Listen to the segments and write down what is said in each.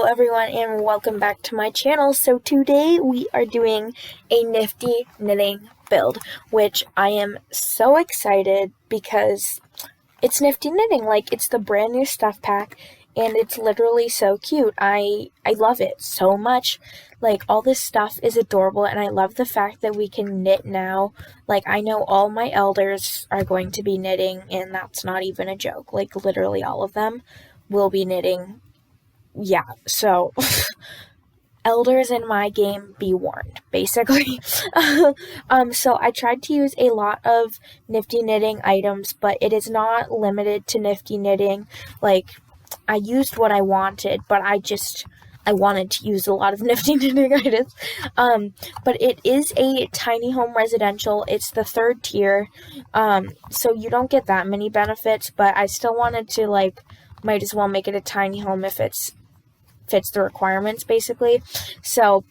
everyone, and welcome back to my channel. So today we are doing a nifty knitting build, which I am so excited because it's nifty knitting. Like, it's the brand new stuff pack and it's literally so cute. I love it so much. Like, all this stuff is adorable, and I love the fact that we can knit now. Like, I know all my elders are going to be knitting, and that's not even a joke. Like, literally all of them will be knitting. Yeah, so elders in my game, be warned, basically. So I tried to use a lot of nifty knitting items, but it is not limited to nifty knitting. Like, I used what I wanted, but I wanted to use a lot of nifty knitting items. But it is a tiny home residential. It's the 3rd tier, so you don't get that many benefits, but I still wanted to, like, might as well make it a tiny home if it's fits the requirements, basically. So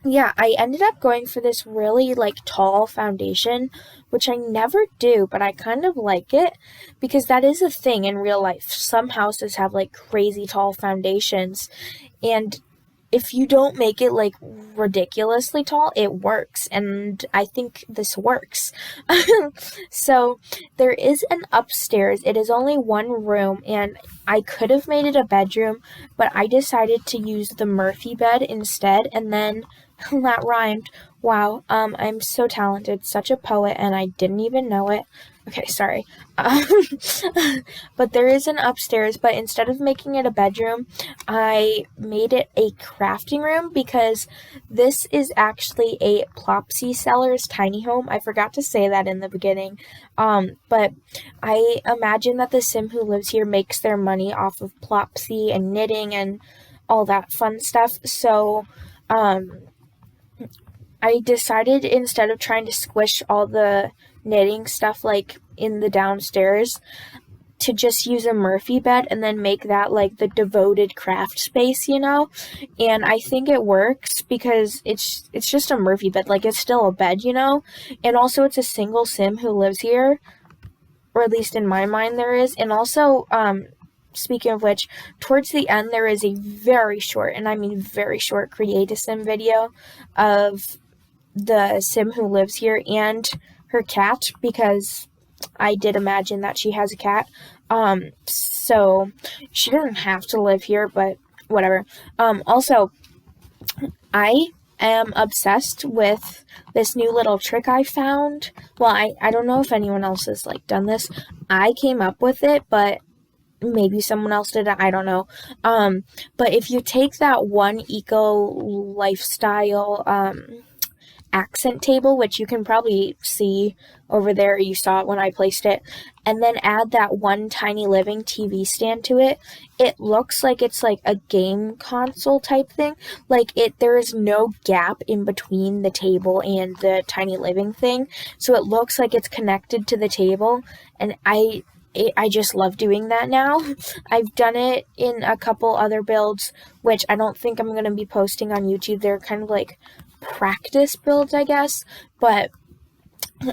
yeah, I ended up going for this really, like, tall foundation, which I never do, but I kind of like it because that is a thing in real life. Some houses have, like, crazy tall foundations, and if you don't make it, like, ridiculously tall, it works, and I think this works. So there is an upstairs. It is only one room, and I could have made it a bedroom, but I decided to use the Murphy bed instead, and then that rhymed. Wow, I'm so talented, such a poet, and I didn't even know it. Okay, sorry. But there is an upstairs, but instead of making it a bedroom, I made it a crafting room because this is actually a Plopsy seller's tiny home. I forgot to say that in the beginning. But I imagine that the sim who lives here makes their money off of Plopsy and knitting and all that fun stuff. So, I decided, instead of trying to squish all the knitting stuff, like, in the downstairs, to just use a Murphy bed and then make that, like, the devoted craft space, you know? And I think it works because it's just a Murphy bed. Like, it's still a bed, you know? And also it's a single sim who lives here, or at least in my mind there is. And also, speaking of which, towards the end there is a very short, and I mean very short, create a sim video of the sim who lives here and her cat, because I did imagine that she has a cat. So she doesn't have to live here, but whatever. Also, I am obsessed with this new little trick I found. Well, I don't know if anyone else has, like, done this. I came up with it, but maybe someone else did it, I don't know. But if you take that one eco lifestyle accent table, which you can probably see over there, you saw it when I placed it, and then add that one tiny living TV stand to it, it looks like it's like a game console type thing. Like, there is no gap in between the table and the tiny living thing, so it looks like it's connected to the table, and I just love doing that now. I've done it in a couple other builds, which I don't think I'm going to be posting on YouTube. They're kind of like practice builds, I guess, but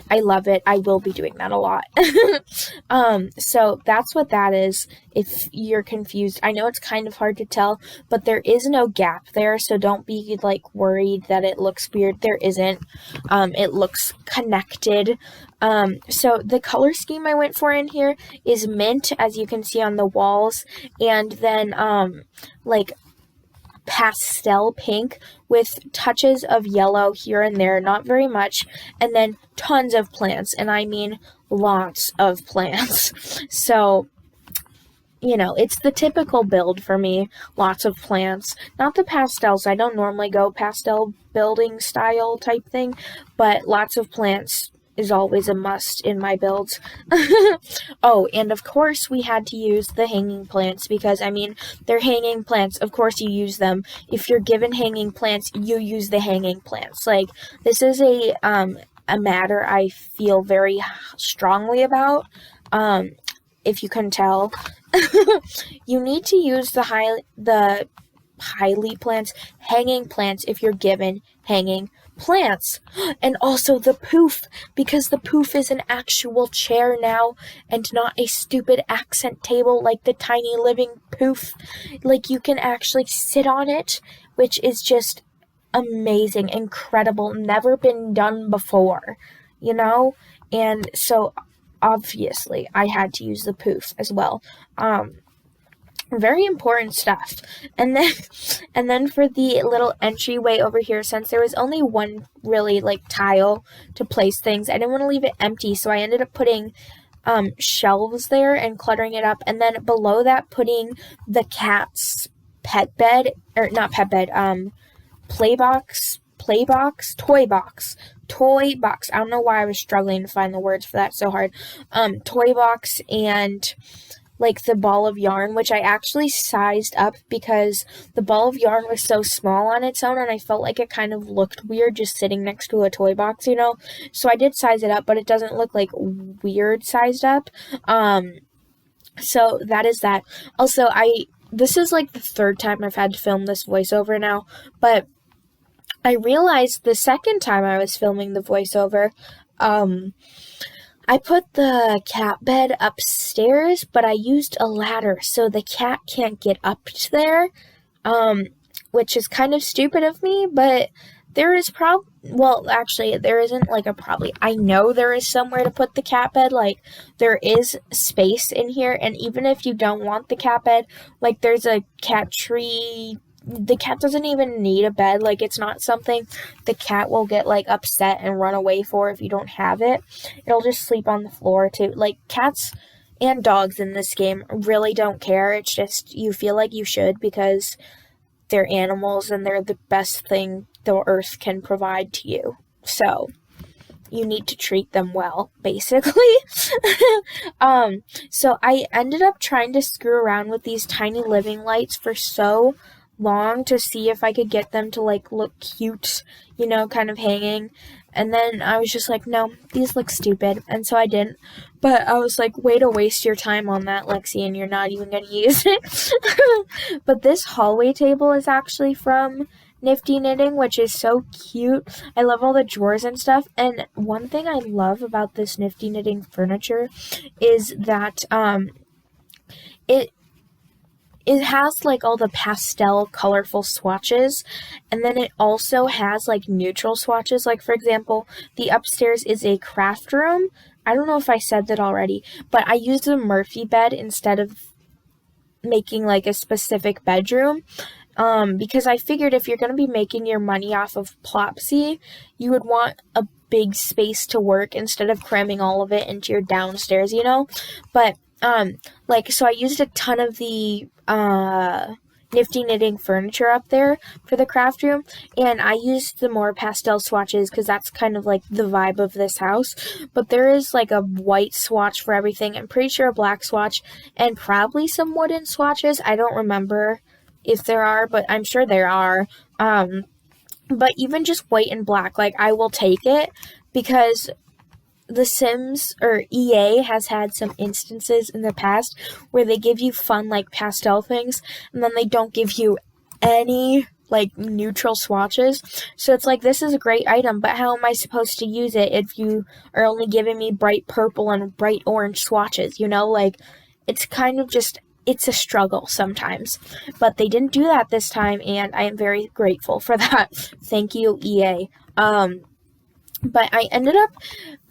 I love it. I will be doing that a lot. So that's what that is, if you're confused. I know it's kind of hard to tell, but there is no gap there, so don't be, like, worried that it looks weird. There isn't. It looks connected. So the color scheme I went for in here is mint, as you can see on the walls, and then, like, pastel pink with touches of yellow here and there, not very much, and then tons of plants, and I mean lots of plants. So, you know, it's the typical build for me, lots of plants. Not the pastels, I don't normally go pastel building style type thing, but lots of plants is always a must in my builds. Oh, and of course we had to use the hanging plants because, I mean, they're hanging plants. Of course you use them. If you're given hanging plants, you use the hanging plants. Like, this is a matter I feel very strongly about. If you couldn't tell, you need to use the hanging plants if you're given hanging plants. And also the poof, because the poof is an actual chair now and not a stupid accent table like the tiny living poof. Like, you can actually sit on it, which is just amazing, incredible, never been done before, you know? And so obviously I had to use the poof as well. Very important stuff. And then for the little entryway over here, since there was only one really like tile to place things, I didn't want to leave it empty, so I ended up putting shelves there and cluttering it up, and then below that putting the cat's pet bed, or not pet bed, toy box. I don't know why I was struggling to find the words for that so hard. Toy box and like the ball of yarn, which I actually sized up because the ball of yarn was so small on its own, and I felt like it kind of looked weird just sitting next to a toy box, you know? So I did size it up, but it doesn't look like weird sized up. So that is that. Also, this is like the third time I've had to film this voiceover now, but I realized the second time I was filming the voiceover, I put the cat bed upstairs, but I used a ladder, so the cat can't get up there, which is kind of stupid of me, but there is actually, there isn't like a probably. I know there is somewhere to put the cat bed, like, there is space in here, and even if you don't want the cat bed, like, there's a cat tree. The cat doesn't even need a bed. Like, it's not something the cat will get, like, upset and run away for if you don't have it. It'll just sleep on the floor, too. Like, cats and dogs in this game really don't care. It's just you feel like you should because they're animals and they're the best thing the earth can provide to you. So you need to treat them well, basically. So I ended up trying to screw around with these tiny living lights for so long to see if I could get them to like look cute, you know, kind of hanging. And then I was just like, no, these look stupid. And so I didn't. But I was like, way to waste your time on that, Lexi, and you're not even going to use it. But this hallway table is actually from Nifty Knitting, which is so cute. I love all the drawers and stuff. And one thing I love about this Nifty Knitting furniture is that it has like all the pastel colorful swatches, and then it also has like neutral swatches. Like, for example, the upstairs is a craft room. I don't know if I said that already, but I used a Murphy bed instead of making like a specific bedroom, because I figured if you're going to be making your money off of Plopsy, you would want a big space to work instead of cramming all of it into your downstairs, you know? But so I used a ton of the Nifty Knitting furniture up there for the craft room, and I used the more pastel swatches because that's kind of like the vibe of this house. But there is like a white swatch for everything. I'm pretty sure a black swatch and probably some wooden swatches. I don't remember if there are, but I'm sure there are. But even just white and black, like, I will take it because The Sims, or EA, has had some instances in the past where they give you fun, like, pastel things, and then they don't give you any, like, neutral swatches. So it's like, this is a great item, but how am I supposed to use it if you are only giving me bright purple and bright orange swatches, you know? Like, it's kind of just, it's a struggle sometimes. But they didn't do that this time, and I am very grateful for that. Thank you, EA. But I ended up,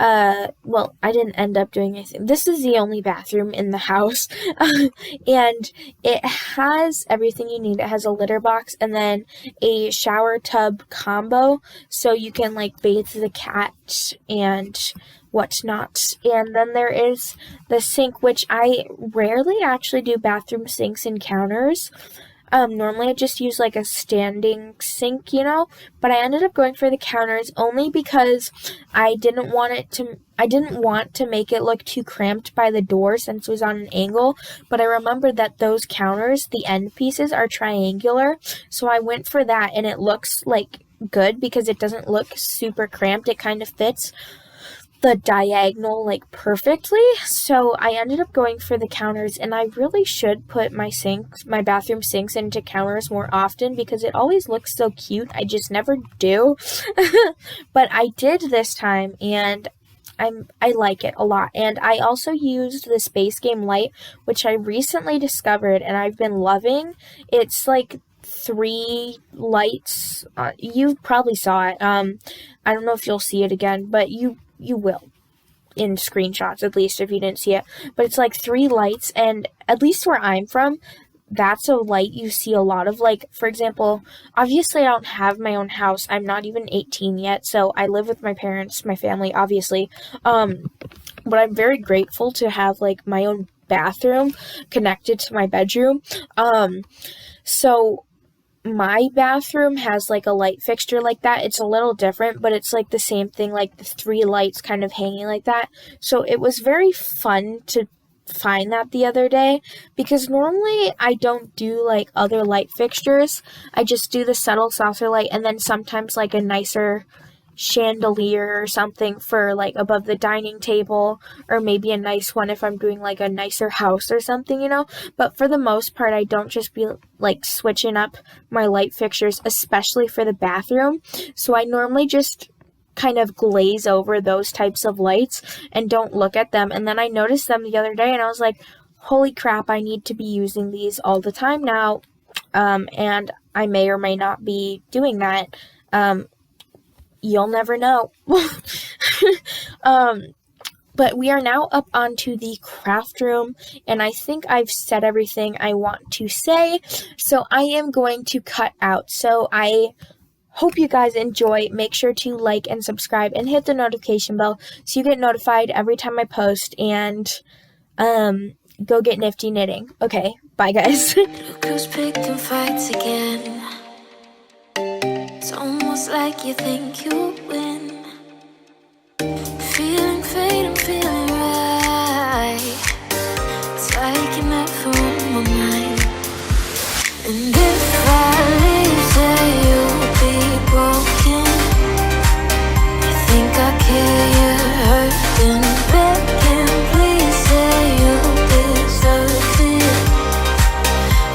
I didn't end up doing anything. This is the only bathroom in the house, and it has everything you need. It has a litter box and then a shower tub combo, so you can, like, bathe the cat and whatnot. And then there is the sink, which I rarely actually do bathroom sinks and counters. Normally I just use like a standing sink, you know, but I ended up going for the counters only because I didn't want to make it look too cramped by the door since it was on an angle, but I remembered that those counters, the end pieces, are triangular, so I went for that, and it looks like good because it doesn't look super cramped. It kind of fits. the diagonal like perfectly, so I ended up going for the counters, and I really should put my bathroom sinks into counters more often because it always looks so cute. I just never do. But I did this time, and I like it a lot. And I also used the Space Game light, which I recently discovered and I've been loving. It's like 3 lights. You probably saw it. I don't know if you'll see it again, but you will in screenshots, at least if you didn't see it. But it's like 3 lights, and at least where I'm from, that's a light you see a lot of. Like, for example, obviously I don't have my own house. I'm not even 18 yet, so I live with my parents, my family, obviously. But I'm very grateful to have like my own bathroom connected to my bedroom. So my bathroom has like a light fixture like that. It's a little different, but it's like the same thing, like the 3 lights kind of hanging like that. So it was very fun to find that the other day, because normally I don't do like other light fixtures. I just do the subtle saucer light, and then sometimes like a nicer chandelier or something for like above the dining table, or maybe a nice one if I'm doing like a nicer house or something, but for the most part I don't just be like switching up my light fixtures, especially for the bathroom. So I normally just kind of glaze over those types of lights and don't look at them. And then I noticed them the other day and I was like, holy crap, I need to be using these all the time now. And I may or may not be doing that. You'll never know. But we are now up onto the craft room, and I think I've said everything I want to say, so I am going to cut out. So I hope you guys enjoy. Make sure to like and subscribe and hit the notification bell so you get notified every time I post, and go get nifty knitting. Okay, bye guys. Look who's picking fights again. It's almost like you think you'll win. Feeling fate and feeling right. It's like you're meant for my mind. And if I leave, say you'll be broken. You think I care, you're hurting, begging, please say you deserve it.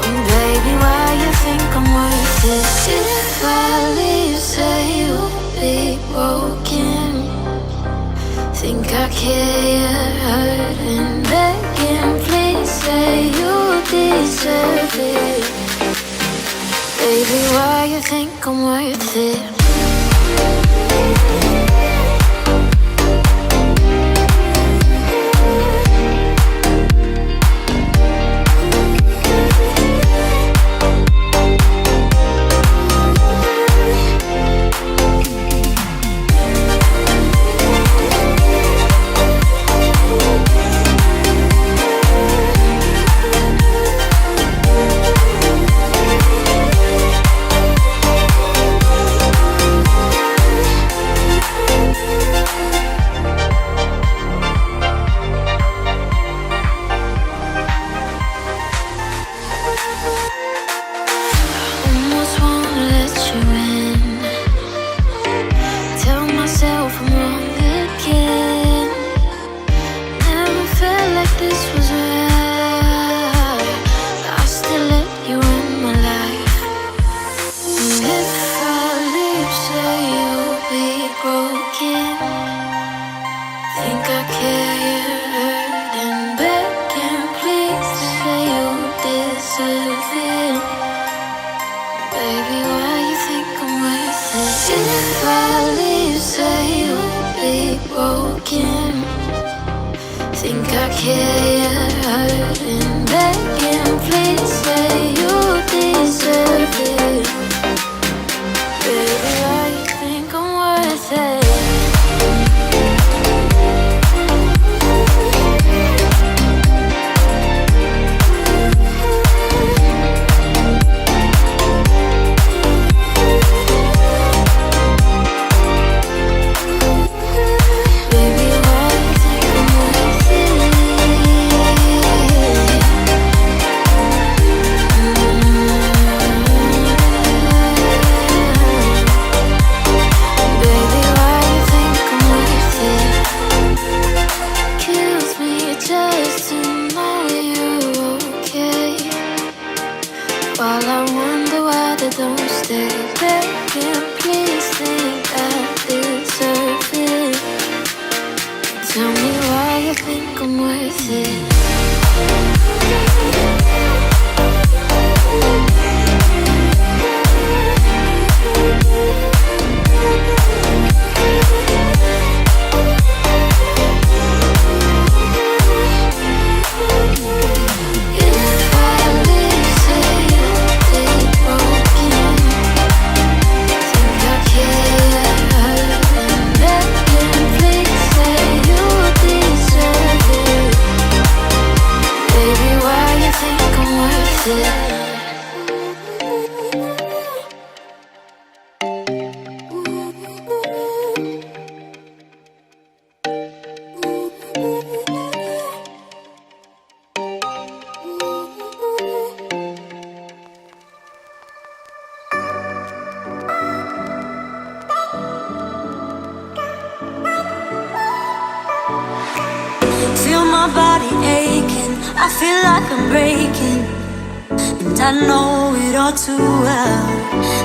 And baby, why you think I'm worth it? If I leave, say you'll be broken. Think I care, you're hurting, begging, please say you deserve it. Baby, why you think I'm worth it? Think I care, you're hurting, begging, please say you deserve it. Baby, why you think I'm worth it? stay begging, please think I deserve it. Tell me why you think I'm worth it. Feel my body aching, I feel like I'm breaking, and I know it all too well.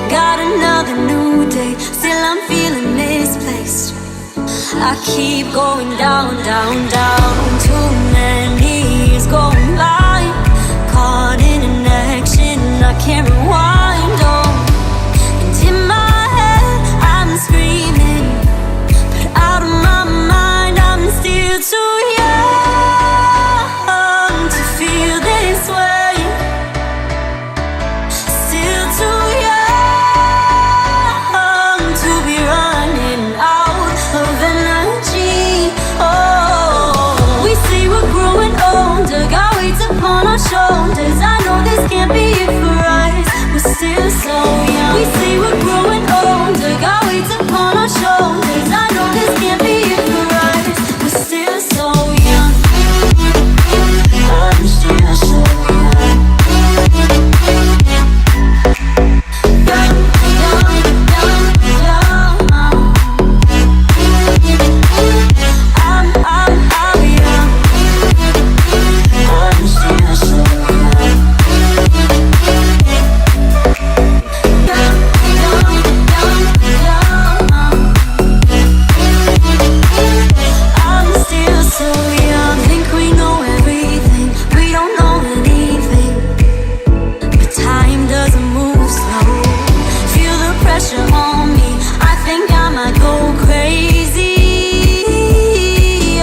Got another new day, still I'm feeling misplaced. I keep going down, down, down. Too many years going by, caught in an action I can't rewind on. And in my head I'm screaming, but out of my mind I'm still too young to feel this way. Still too young to be running out of energy. Oh, we say we're growing older, got weights upon our shoulders. I know this can't be it for us, we're still so young. We say we're growing older, got weights upon our shoulders. I know this can't be it for us, we're still so young. I'm still so young. Young, young, young, young. I'm young. I'm still so young. Young, young, young, young. I'm still so young. Think we know everything, we don't know anything. But time doesn't move slow. Feel the pressure on me, I think I might go crazy.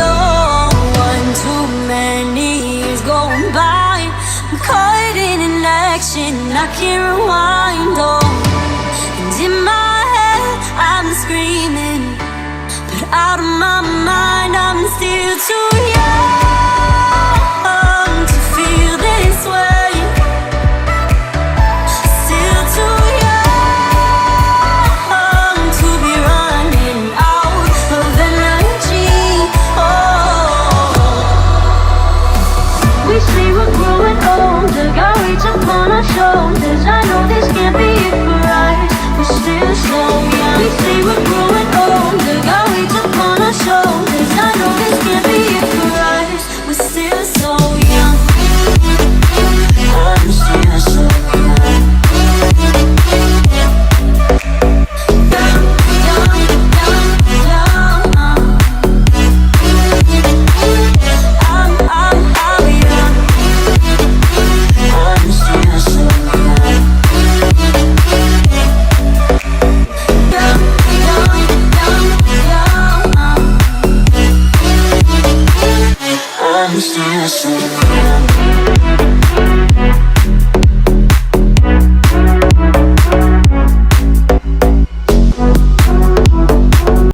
Oh, one too many years going by, I'm caught in an action I can't rewind on. And in my head I'm screaming, but out of my mind I'm still too young to feel this way. Still too young to be running out of energy. Oh, we say we're growing older, got weights upon our shoulders. I know this can't be it for us, we're still so young. We say we're growing older, got weights upon our shoulders. I know this can't be it for us, we're still so young. I'm still so young. Young, young, young, young. I'm young. I'm still so young. Young, young, young, young. I'm still so young.